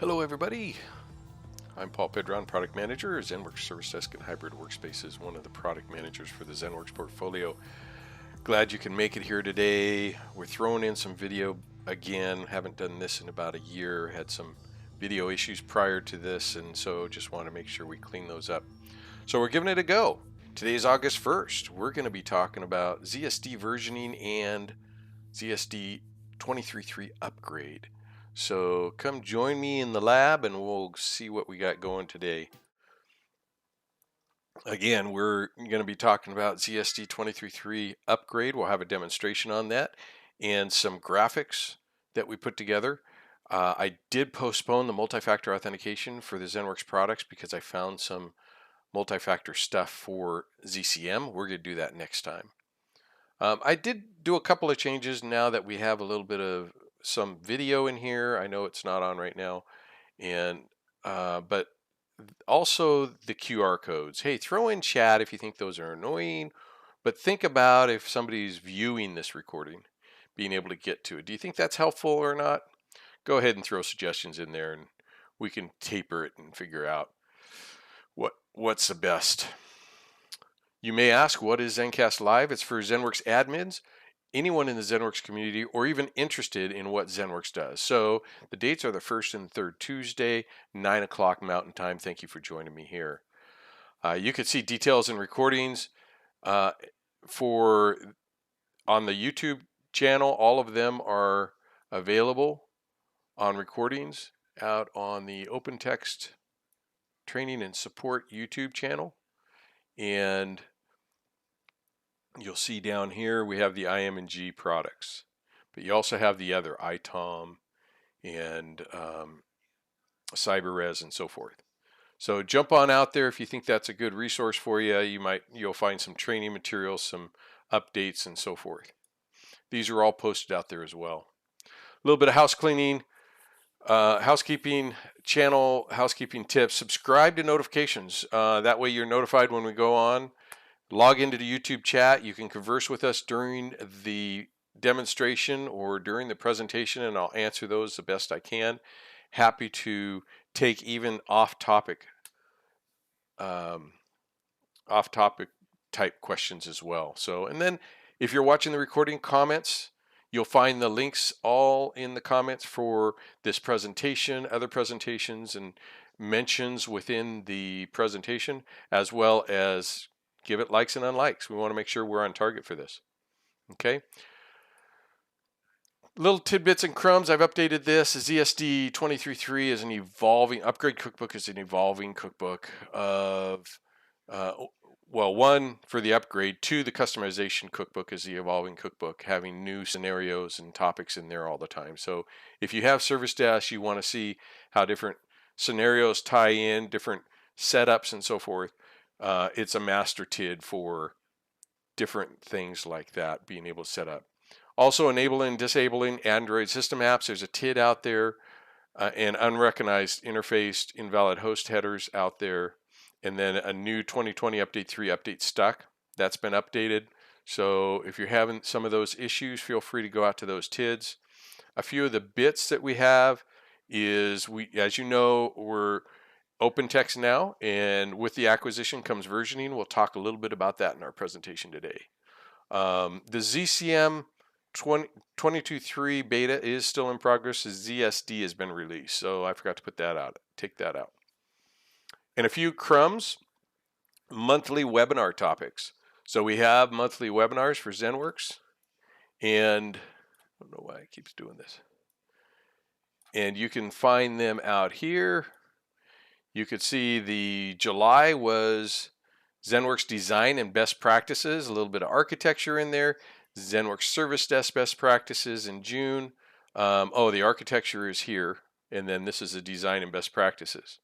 Hello everybody, I'm Paul Pedron, Product Manager, ZenWorks Service Desk and Hybrid Workspaces, one of the product managers for the ZenWorks portfolio. Glad you can make it here today. We're throwing in some video again, haven't done this in about a year, had some video issues prior to this, and so just want to make sure we clean those up. So we're giving it a go. Today is August 1st. We're going to be talking about ZSD versioning and ZSD 23.3 upgrade. So come join me in the lab and we'll see what we got going today. Again, we're going to be talking about ZSD 23.3 upgrade. We'll have a demonstration on that and some graphics that we put together. I did postpone the multi-factor authentication for the ZenWorks products because I found some multi-factor stuff for ZCM. We're going to do that next time. I did do a couple of changes now that we have a little bit of some video in here. I know it's not on right now, and but also the QR codes. Hey, throw in chat if you think those are annoying, but think about if somebody's viewing this recording, being able to get to it. Do you think that's helpful or not? Go ahead and throw suggestions in there, and we can taper it and figure out what's the best. You may ask, what is ZENcast Live? It's for ZenWorks admins, anyone in the ZenWorks community, or even interested in what ZenWorks does. So the dates are the 1st and 3rd Tuesday, 9 o'clock Mountain Time. Thank you for joining me here. You can see details and recordings on the YouTube channel. All of them are available on recordings out on the OpenText Training and Support YouTube channel. And you'll see down here we have the IM&G products, but you also have the other ITOM and CyberRes and so forth. So jump on out there if you think that's a good resource for you. You'll find some training materials, some updates, and so forth. These are all posted out there as well. A little bit of house cleaning, housekeeping channel, housekeeping tips. Subscribe to notifications. That way you're notified when we go on. Log into the YouTube chat. You can converse with us during the demonstration or during the presentation, and I'll answer those the best I can. Happy to take even off-topic type questions as well. So, and then if you're watching the recording, comments, you'll find the links all in the comments for this presentation, other presentations, and mentions within the presentation, as well as give it likes and unlikes. We want to make sure we're on target for this. Okay. Little tidbits and crumbs. I've updated this. ZSD 23.3 is an evolving upgrade cookbook. Is an evolving cookbook of one for the upgrade. Two, the customization cookbook is the evolving cookbook, having new scenarios and topics in there all the time. So if you have Service Desk, you want to see how different scenarios tie in, different setups and so forth. It's a master TID for different things like that, being able to set up. Also enabling and disabling Android system apps. There's a TID out there and unrecognized interfaced invalid host headers out there. And then a new 2020 update 3 update stuck. That's been updated. So if you're having some of those issues, feel free to go out to those TIDs. A few of the bits that we have is, as you know, we're OpenText now, and with the acquisition comes versioning. We'll talk a little bit about that in our presentation today. The ZCM 22.3 beta is still in progress. The ZSD has been released, so I forgot to put that out. Take that out. And a few crumbs, monthly webinar topics. So we have monthly webinars for ZenWorks, and I don't know why it keeps doing this. And you can find them out here. You could see the July was ZenWorks design and best practices, a little bit of architecture in there. ZenWorks Service Desk best practices in June. The architecture is here, and then this is the design and best practices.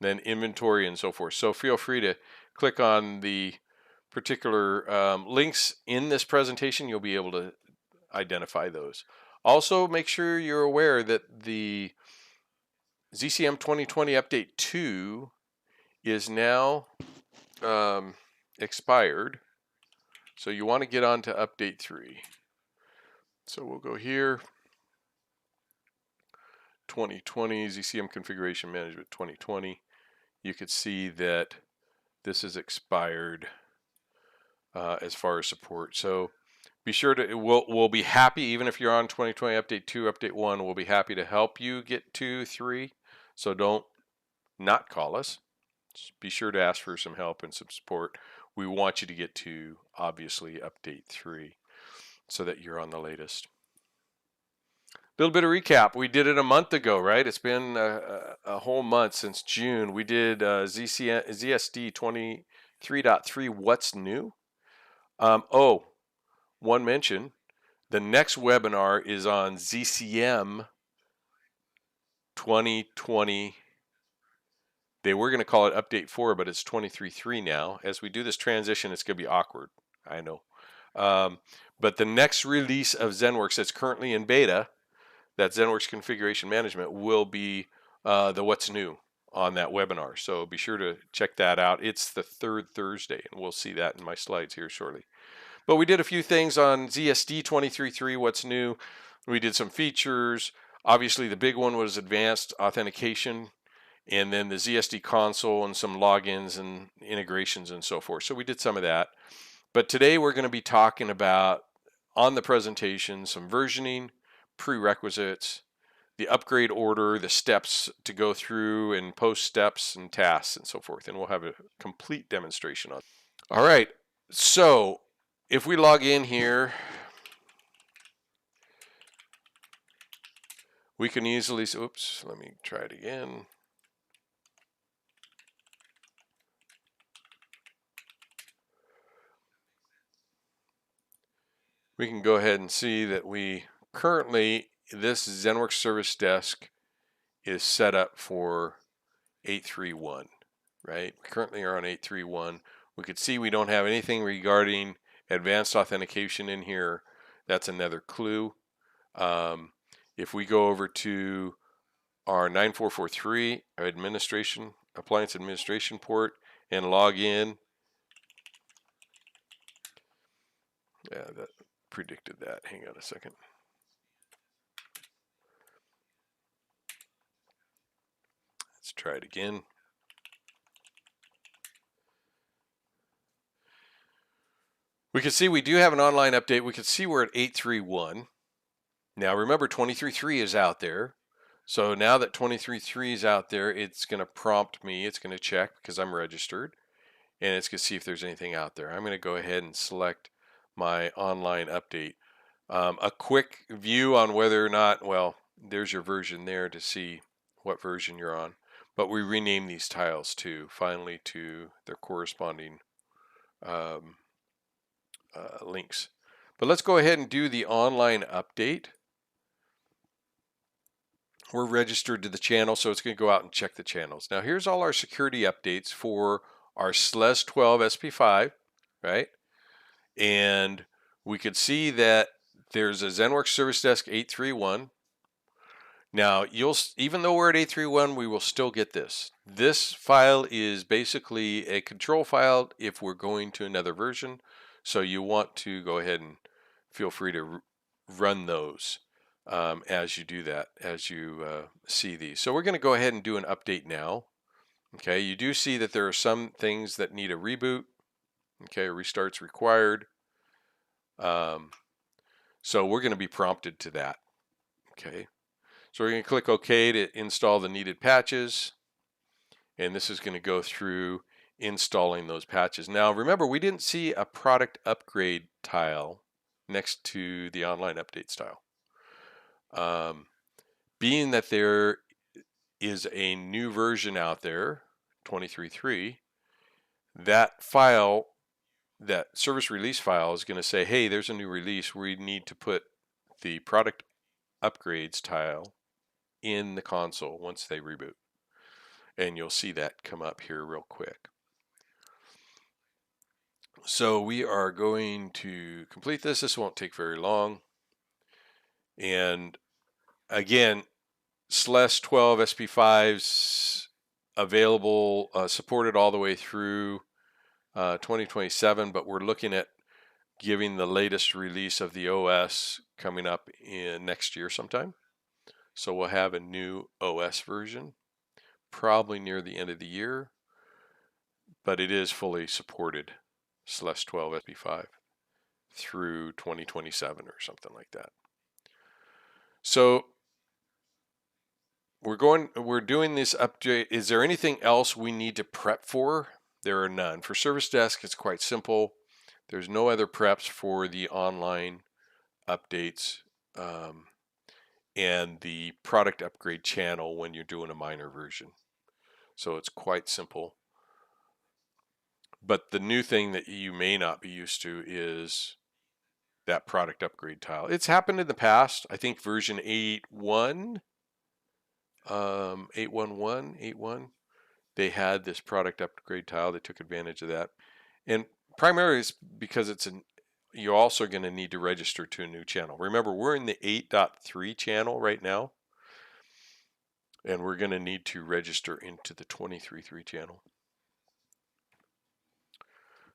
Then inventory and so forth. So feel free to click on the particular links in this presentation. You'll be able to identify those. Also, make sure you're aware that the ZCM 2020 Update 2 is now expired. So you want to get on to Update 3. So we'll go here. 2020, ZCM Configuration Management 2020, you could see that this is expired as far as support. So be sure to, we'll be happy, even if you're on 2020 Update 2, Update 1, we'll be happy to help you get to 3. So don't not call us. Just be sure to ask for some help and some support. We want you to get to, obviously, Update 3 so that you're on the latest. A little bit of recap. We did it a month ago, right? It's been a whole month since June. We did ZSD 23.3, What's New? One mention. The next webinar is on ZCM 2020. They were going to call it Update 4, but it's 23.3 now. As we do this transition, it's going to be awkward. I know. But the next release of ZenWorks that's currently in beta, that ZenWorks Configuration Management, will be the What's New on that webinar. So be sure to check that out. It's the third Thursday, and we'll see that in my slides here shortly. But we did a few things on ZSD 23.3, What's New. We did some features. Obviously, the big one was advanced authentication, and then the ZSD console and some logins and integrations and so forth. So we did some of that. But today we're going to be talking about, on the presentation, some versioning, prerequisites, the upgrade order, the steps to go through, and post steps and tasks and so forth. And we'll have a complete demonstration on it. All right, so if we log in here, we can easily, oops, let me try it again. We can go ahead and see that we currently, this ZenWorks Service Desk is set up for 8.3.1, right? We currently are on 8.3.1. We could see we don't have anything regarding advanced authentication in here. That's another clue. If we go over to our 9443 administration, appliance administration port, and log in, yeah, that predicted that. Hang on a second. Let's try it again. We can see we do have an online update. We can see we're at 8.3.1. Now remember, 23.3 is out there. So now that 23.3 is out there, it's going to prompt me. It's going to check because I'm registered, and it's going to see if there's anything out there. I'm going to go ahead and select my online update. A quick view on whether or not, well, there's your version there to see what version you're on. But we rename these tiles too, finally, to their corresponding links. But let's go ahead and do the online update. We're registered to the channel, so it's going to go out and check the channels. Now here's all our security updates for our SLES 12 SP5, right? And we could see that there's a ZenWorks Service Desk 8.3.1. Now, even though we're at 8.3.1, we will still get this. This file is basically a control file if we're going to another version. So you want to go ahead and feel free to run those as you do that, as you see these. So we're going to go ahead and do an update now. Okay, you do see that there are some things that need a reboot. Okay, a restart's required. So we're going to be prompted to that. Okay, so we're going to click OK to install the needed patches, and this is going to go through installing those patches. Now remember, we didn't see a product upgrade tile next to the online updates tile. Being that there is a new version out there, 23.3, that file, that service release file, is going to say, hey, there's a new release. We need to put the product upgrades tile in the console once they reboot. And you'll see that come up here real quick. So we are going to complete this. This won't take very long. And again, SLES 12 SP5's available, supported all the way through 2027, but we're looking at giving the latest release of the OS coming up in next year sometime. So we'll have a new OS version, probably near the end of the year, but it is fully supported, /12 SP5 through 2027 or something like that. So we're doing this update. Is there anything else we need to prep for? There are none. For Service Desk, it's quite simple. There's no other preps for the online updates and the product upgrade channel when you're doing a minor version. So it's quite simple. But the new thing that you may not be used to is that product upgrade tile. It's happened in the past. I think version 8.1, 8.1, they had this product upgrade tile. They took advantage of that. And primarily it's because you're also going to need to register to a new channel. Remember, we're in the 8.3 channel right now, and we're going to need to register into the 23.3 channel.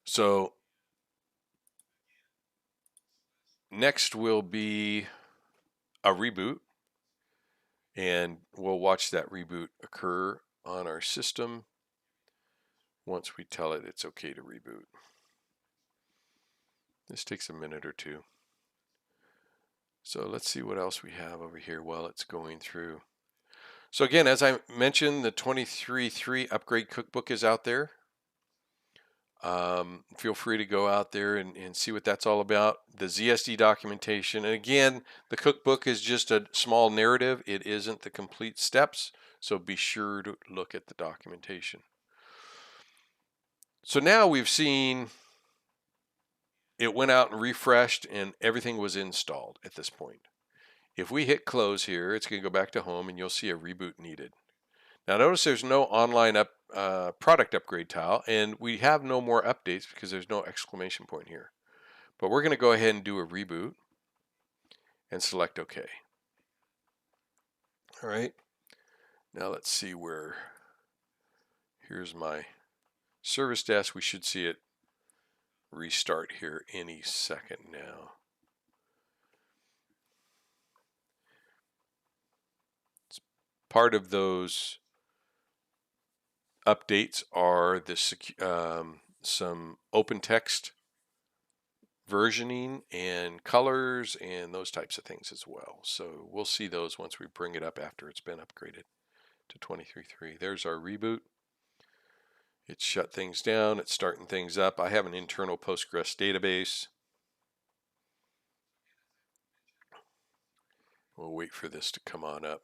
So next will be a reboot, and we'll watch that reboot occur on our system once we tell it it's okay to reboot. This takes a minute or two. So let's see what else we have over here while it's going through. So again, as I mentioned, the 23.3 upgrade cookbook is out there. Feel free to go out there and see what that's all about. The ZSD documentation. And again, the cookbook is just a small narrative. It isn't the complete steps. So be sure to look at the documentation. So now we've seen it went out and refreshed and everything was installed at this point. If we hit close here, it's going to go back to home and you'll see a reboot needed. Now notice there's no online product upgrade tile, and we have no more updates because there's no exclamation point here. But we're going to go ahead and do a reboot and select OK. All right. Now let's see where. Here's my Service Desk. We should see it restart here any second now. It's part of those updates are some OpenText versioning and colors and those types of things as well. So we'll see those once we bring it up after it's been upgraded to 23.3. There's our reboot. It's shut things down. It's starting things up. I have an internal Postgres database. We'll wait for this to come on up.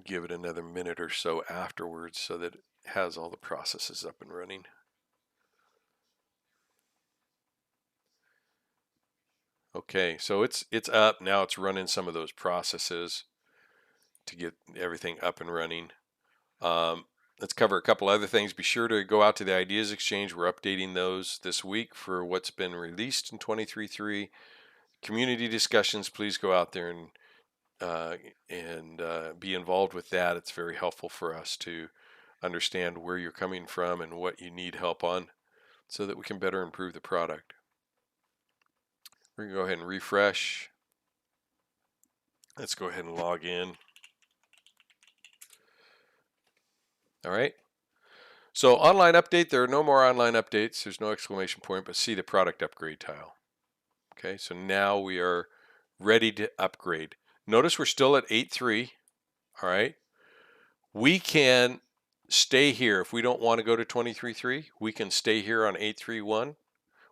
Give it another minute or so afterwards so that it has all the processes up and running. Okay, so it's up. Now it's running some of those processes to get everything up and running. Let's cover a couple other things. Be sure to go out to the Ideas Exchange. We're updating those this week for what's been released in 23.3. Community discussions, please go out there and be involved with that. It's very helpful for us to understand where you're coming from and what you need help on so that we can better improve the product. We're going to go ahead and refresh. Let's go ahead and log in. All right. So online update, there are no more online updates. There's no exclamation point, but see the product upgrade tile. Okay, so now we are ready to upgrade. Notice we're still at 8.3. All right. We can stay here. If we don't want to go to 23.3, we can stay here on 8.3.1.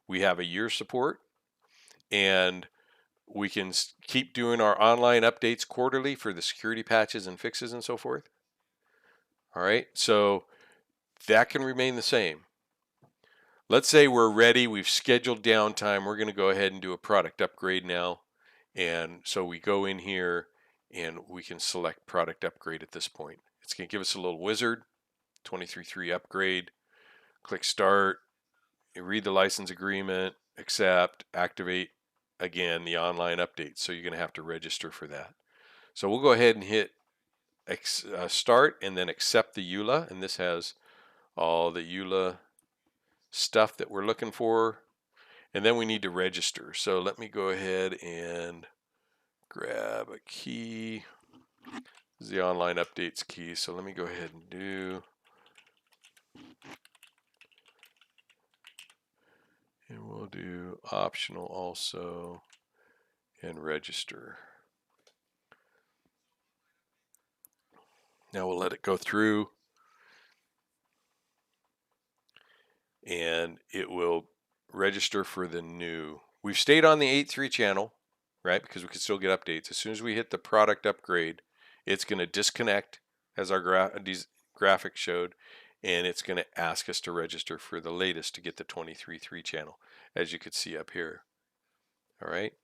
We have a year support, and we can keep doing our online updates quarterly for the security patches and fixes and so forth. All right, so that can remain the same. Let's say we're ready, we've scheduled downtime, we're going to go ahead and do a product upgrade now. And so we go in here and we can select product upgrade at this point. It's going to give us a little wizard, 23.3 upgrade, click start, read the license agreement, accept, activate, again, the online update. So you're going to have to register for that. So we'll go ahead and hit start and then accept the EULA, and this has all the EULA stuff that we're looking for, and then we need to register. So let me go ahead and grab a key. This is the online updates key, so let me go ahead and do. And we'll do optional also and register. Now we'll let it go through and it will register for the new. We've stayed on the 8.3 channel, right? Because we can still get updates. As soon as we hit the product upgrade, it's going to disconnect as our graphic showed, and it's going to ask us to register for the latest to get the 23.3 channel, as you could see up here. All right.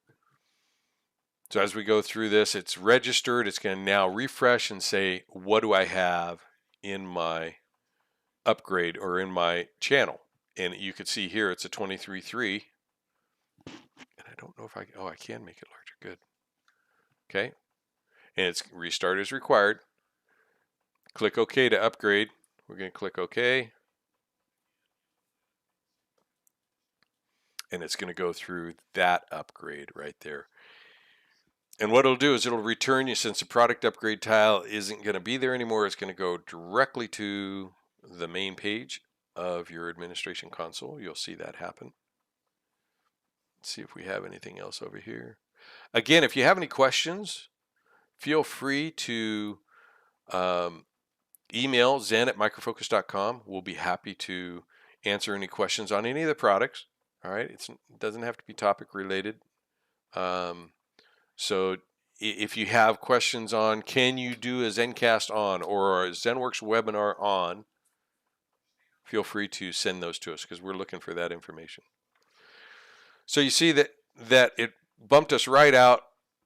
So as we go through this, it's registered. It's going to now refresh and say, what do I have in my upgrade or in my channel? And you can see here it's a 23.3. And I don't know if I can make it larger. Good. Okay. And it's restart as required. Click OK to upgrade. We're going to click OK. And it's going to go through that upgrade right there. And what it'll do is it'll return you, since the product upgrade tile isn't going to be there anymore, it's going to go directly to the main page of your administration console. You'll see that happen. Let's see if we have anything else over here. Again, if you have any questions, feel free to email zen@microfocus.com. We'll be happy to answer any questions on any of the products. All right, it doesn't have to be topic related. So if you have questions on, can you do a ZENcast on or a ZenWorks webinar on, feel free to send those to us because we're looking for that information. So you see that it bumped us right out,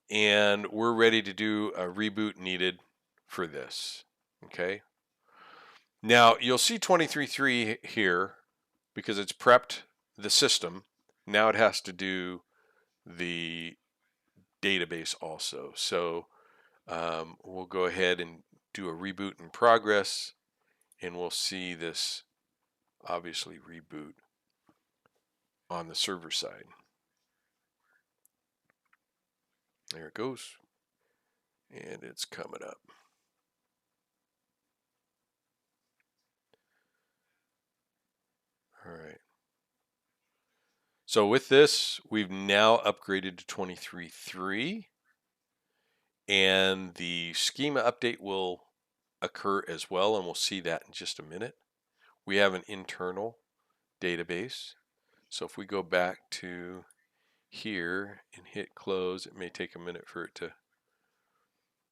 and we're ready to do a reboot needed for this. Okay. Now you'll see 23.3 here because it's prepped the system. Now it has to do the database also. So we'll go ahead and do a reboot in progress, and we'll see this obviously reboot on the server side. There it goes, and it's coming up. All right. So with this, we've now upgraded to 23.3, and the schema update will occur as well, and we'll see that in just a minute. We have an internal database. So if we go back to here and hit close, it may take a minute for it to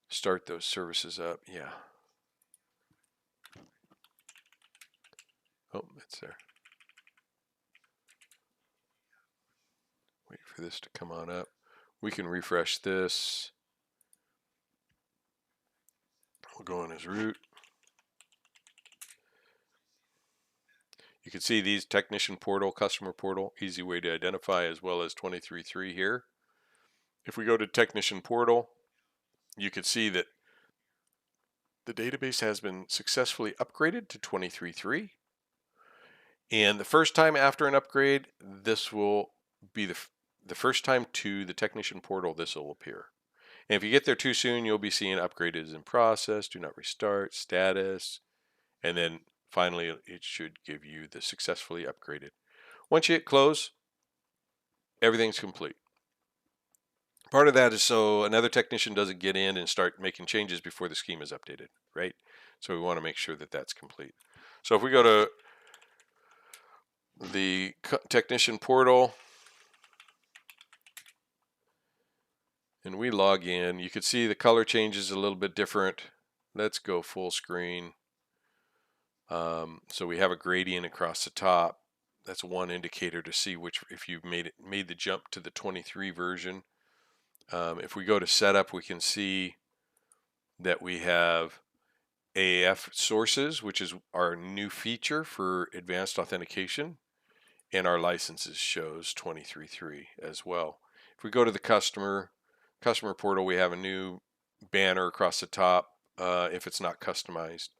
start those services up. Yeah. Oh, it's there. Wait for this to come on up. We can refresh this. We'll go in as root. You can see these technician portal, customer portal, easy way to identify, as well as 23.3 here. If we go to technician portal, you can see that the database has been successfully upgraded to 23.3. And the first time after an upgrade, this will be the first time to the technician portal this will appear. And if you get there too soon, you'll be seeing upgrade is in process, do not restart, status, and then finally it should give you the successfully upgraded. Once you hit close, everything's complete. Part of that is so another technician doesn't get in and start making changes before the schema is updated, right? So we want to make sure that that's complete. So if we go to the technician portal and we log in, you can see the color changes a little bit different. Let's go full screen. So we have a gradient across the top. That's one indicator to see which, if you've made the jump to the 23 version. If we go to setup, we can see that we have AAF sources, which is our new feature for advanced authentication, and our licenses shows 23.3 as well. If we go to the customer portal, we have a new banner across the top if it's not customized.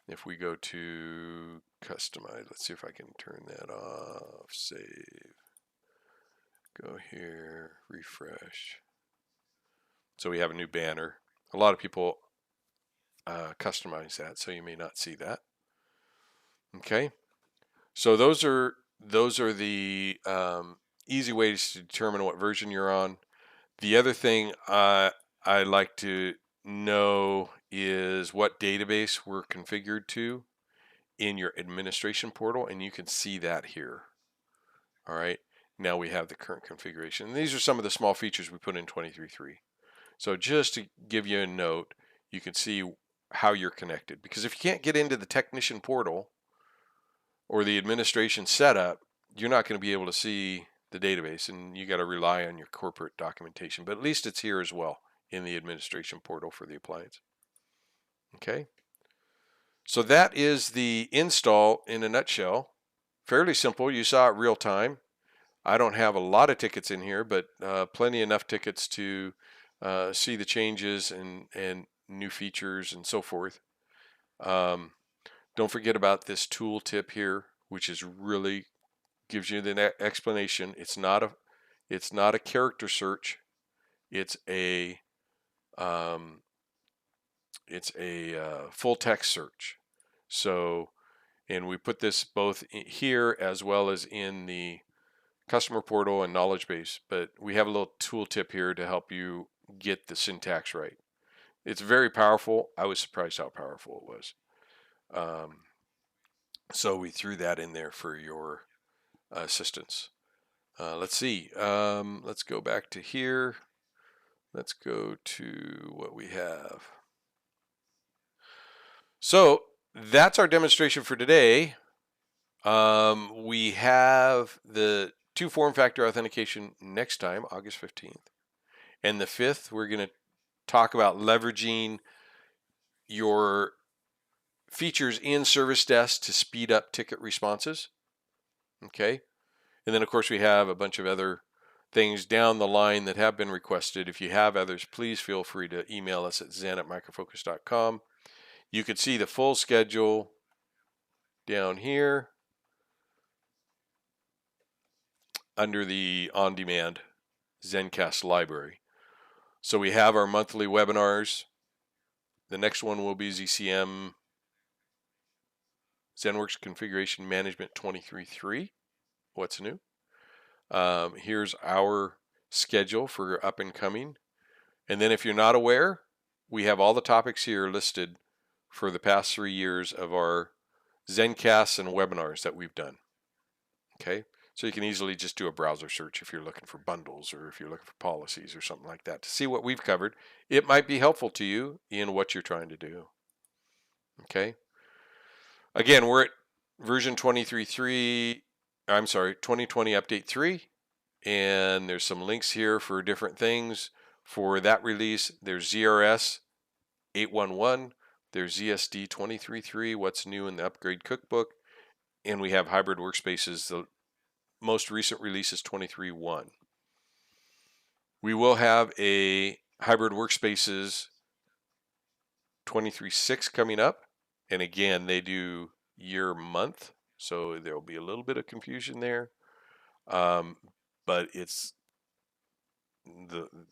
If we go to customize, let's see if I can turn that off, save, go here, refresh. So we have a new banner. A lot of people customize that, so you may not see that. Okay, so those are the easy ways to determine what version you're on. The other thing I like to know is what database we're configured to in your administration portal, and you can see that here. All right, now we have the current configuration. And these are some of the small features we put in 23.3. So just to give you a note, you can see how you're connected. Because if you can't get into the technician portal or the administration setup, you're not going to be able to see the database, and you got to rely on your corporate documentation. But at least it's here as well in the administration portal for the appliance. Okay, so that is the install in a nutshell. Fairly simple. You saw it real time. I don't have a lot of tickets in here, but plenty enough tickets to see the changes and new features and so forth. Don't forget about this tool tip here, which is really gives you the explanation. It's not a character search. It's a full text search. So, and we put this both here as well as in the customer portal and knowledge base, but we have a little tool tip here to help you get the syntax right. It's very powerful. I was surprised how powerful it was. So we threw that in there for your assistance. Let's see. Let's go back to here. Let's go to what we have. So that's our demonstration for today. We have the 2 form factor authentication next time, August 15th. And the 5th, we're going to talk about leveraging your features in Service Desk to speed up ticket responses. Okay. And then, of course, we have a bunch of other things down the line that have been requested. If you have others, please feel free to email us at zen@microfocus.com. You could see the full schedule down here under the on-demand ZENcast library. So we have our monthly webinars. The next one will be ZCM ZenWorks Configuration Management 23.3. What's new? Here's our schedule for up and coming. And then if you're not aware, we have all the topics here listed for the past 3 years of our ZENcasts and webinars that we've done. Okay, so you can easily just do a browser search if you're looking for bundles or if you're looking for policies or something like that to see what we've covered. It might be helpful to you in what you're trying to do. Okay, again, we're at version 2020 update 3, and there's some links here for different things for that release. There's ZRS 811, there's ZSD 23.3, what's new in the upgrade cookbook, and we have hybrid workspaces. The most recent release is 23.1. We will have a hybrid workspaces 23.6 coming up, and again, they do year month, so there will be a little bit of confusion there, but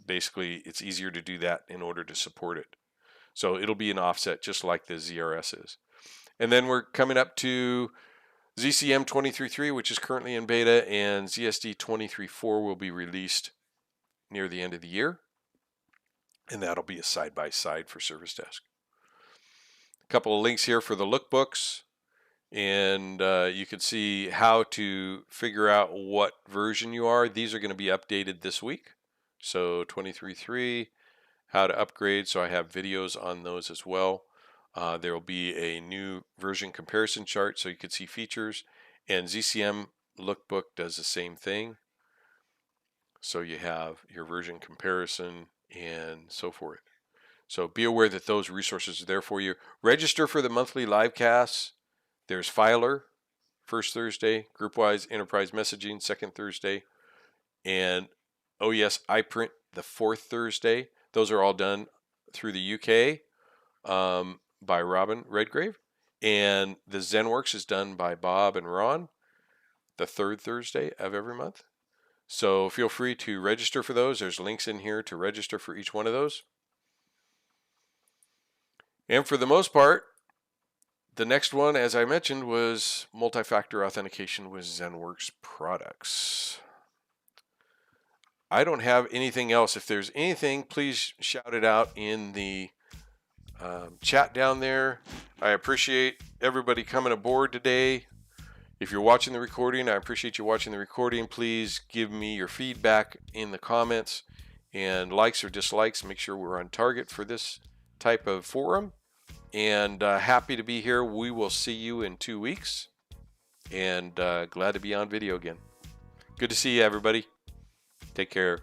basically it's easier to do that in order to support it. So it'll be an offset just like the ZRS is. And then we're coming up to ZCM 23.3, which is currently in beta, and ZSD 23.4 will be released near the end of the year, and that'll be a side-by-side for Service Desk. A couple of links here for the lookbooks, and you can see how to figure out what version you are. These are going to be updated this week. So 23.3, how to upgrade. So I have videos on those as well. There will be a new version comparison chart so you can see features, and ZCM Lookbook does the same thing. So you have your version comparison and so forth. So be aware that those resources are there for you. Register for the monthly live casts. There's Filer, first Thursday, GroupWise Enterprise Messaging, second Thursday, and oh yes, iPrint, the fourth Thursday. Those are all done through the UK by Robin Redgrave, and the ZenWorks is done by Bob and Ron, the third Thursday of every month. So feel free to register for those. There's links in here to register for each one of those. And for the most part, the next one, as I mentioned, was multi-factor authentication with ZenWorks products. I don't have anything else. If there's anything, please shout it out in the chat down there. I appreciate everybody coming aboard today. If you're watching the recording, I appreciate you watching the recording. Please give me your feedback in the comments and likes or dislikes. Make sure we're on target for this type of forum. And happy to be here. We will see you in 2 weeks. And glad to be on video again. Good to see you, everybody. Take care.